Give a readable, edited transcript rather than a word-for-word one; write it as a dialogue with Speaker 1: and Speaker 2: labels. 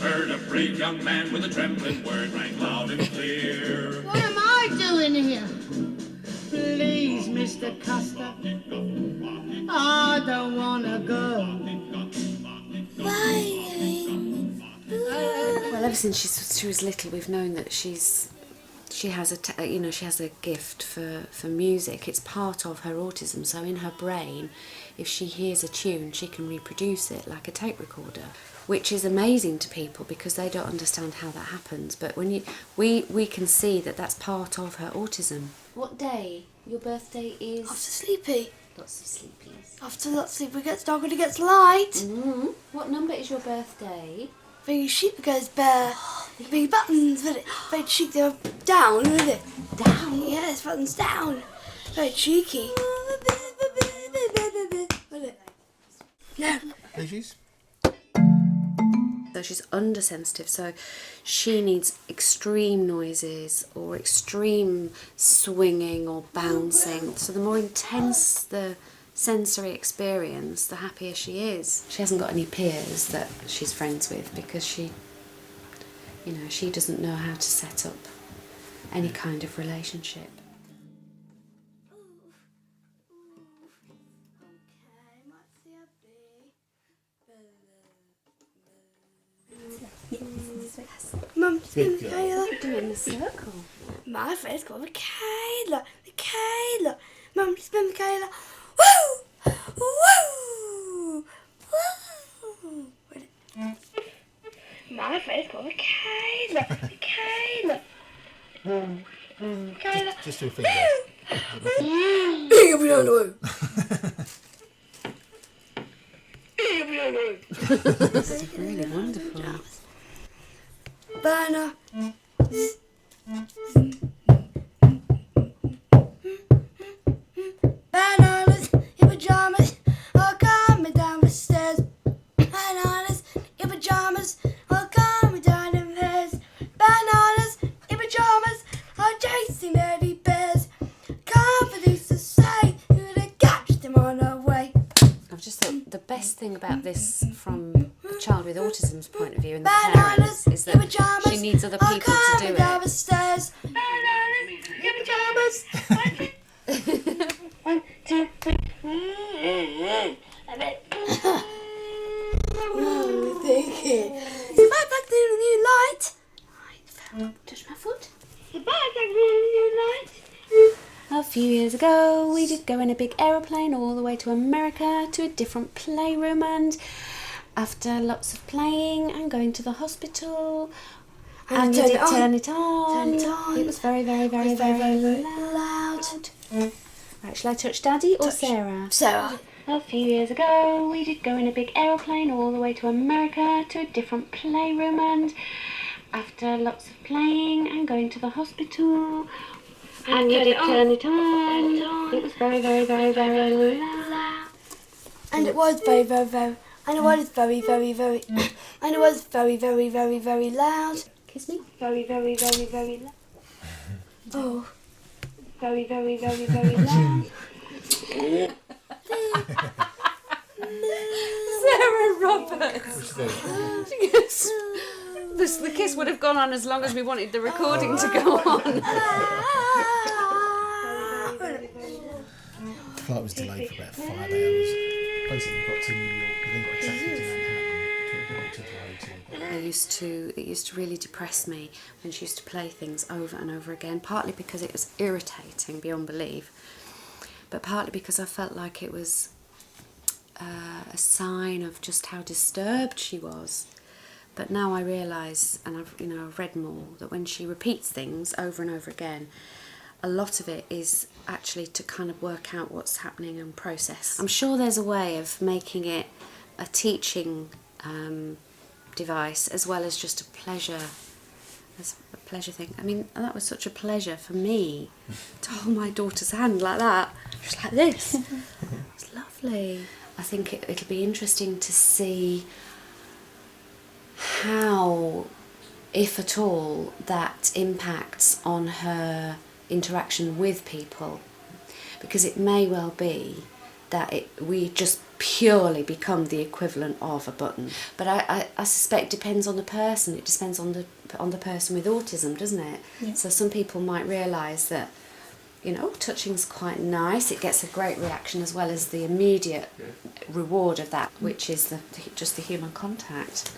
Speaker 1: heard a brave young man with a trembling word rang loud and clear.
Speaker 2: What am I doing here? Please, Mr. Custer, I don't wanna go.
Speaker 3: Well, ever since she was little, we've known that she has a gift for music. It's part of her autism. So in her brain, if she hears a tune, she can reproduce it like a tape recorder, which is amazing to people because they don't understand how that happens. But when we can see that that's part of her autism. What day? Your birthday is
Speaker 4: After sleepy.
Speaker 3: lots of sleepies.
Speaker 4: After that sleep, it gets dark and it gets light.
Speaker 3: Mm-hmm. What number is your birthday?
Speaker 4: Very sheep goes bare. Big buttons with it. Very cheeky. They're down with it.
Speaker 3: Down.
Speaker 4: Yes, buttons down. Very cheeky. No.
Speaker 5: Veggies?
Speaker 3: So she's undersensitive, so she needs extreme noises or extreme swinging or bouncing. So the more intense the sensory experience, the happier she is. She hasn't got any peers that she's friends with because she doesn't know how to set up any kind of relationship.
Speaker 4: Mum,
Speaker 5: Good girl.
Speaker 4: Michaela.
Speaker 3: Doing the circle.
Speaker 4: My friend's called Michaela. Michaela. Mum, spin Michaela. Woo! Woo! Woo! My friend's called Michaela. Michaela. Michaela.
Speaker 5: Just do a finger.
Speaker 3: It's really wonderful.
Speaker 4: Banner. Bananas in pajamas are coming down the stairs. Bananas in pajamas are coming down the stairs. Bananas in pajamas are chasing teddy bears. Confidence to say who to catch them on our way.
Speaker 3: I've just thought the best thing about this from the child with autism's point of view and the
Speaker 4: Bananas
Speaker 3: parents is
Speaker 4: in
Speaker 3: that
Speaker 4: pajamas
Speaker 3: she needs other
Speaker 4: are
Speaker 3: people to
Speaker 4: coming
Speaker 3: do
Speaker 4: down
Speaker 3: it.
Speaker 4: the stairs. Bananas in pajamas. 1, 2, 3. What are we thinking? Is my back there a new light?
Speaker 3: Touch my foot.
Speaker 4: Is my back there a new light?
Speaker 3: A few years ago, we did go in a big aeroplane all the way to America to a different playroom, and after lots of playing and going to the hospital, and you did turn it on.
Speaker 4: Turn it on.
Speaker 3: It was very, very, very, very loud. Right, shall I touch Daddy or Sarah?
Speaker 4: Sarah.
Speaker 3: A few years ago, we did go in a big aeroplane all the way to America to a different playroom, and after lots of playing and going to the hospital, and you did turn it on. It was very, very, very, very loud.
Speaker 4: And it was very, very, very. And it was very, very, very. And it was very, very, very, very loud.
Speaker 3: Kiss me.
Speaker 4: Very, very, very, very loud. Oh. Very, very, very, very loud.
Speaker 3: Sarah Roberts. The kiss would have gone on as long as we wanted the recording to go on.
Speaker 5: The flight was delayed for about 5 hours. Basically, got to New York and then got a taxi to Manhattan to the hotel.
Speaker 3: It used to really depress me when she used to play things over and over again, partly because it was irritating beyond belief, but partly because I felt like it was a sign of just how disturbed she was. But now I realise, and I've read more, that when she repeats things over and over again, a lot of it is actually to kind of work out what's happening and process. I'm sure there's a way of making it a teaching device as well as just a pleasure thing. I mean, that was such a pleasure for me to hold my daughter's hand like that, just like this. It's lovely. I think it'll be interesting to see how, if at all, that impacts on her interaction with people, because it may well be that we just purely become the equivalent of a button. But I suspect it depends on the person. It depends on the person with autism, doesn't it?
Speaker 4: Yeah.
Speaker 3: So some people might realise that, you know, touching's quite nice. It gets a great reaction as well as the immediate reward of that, which is just the human contact.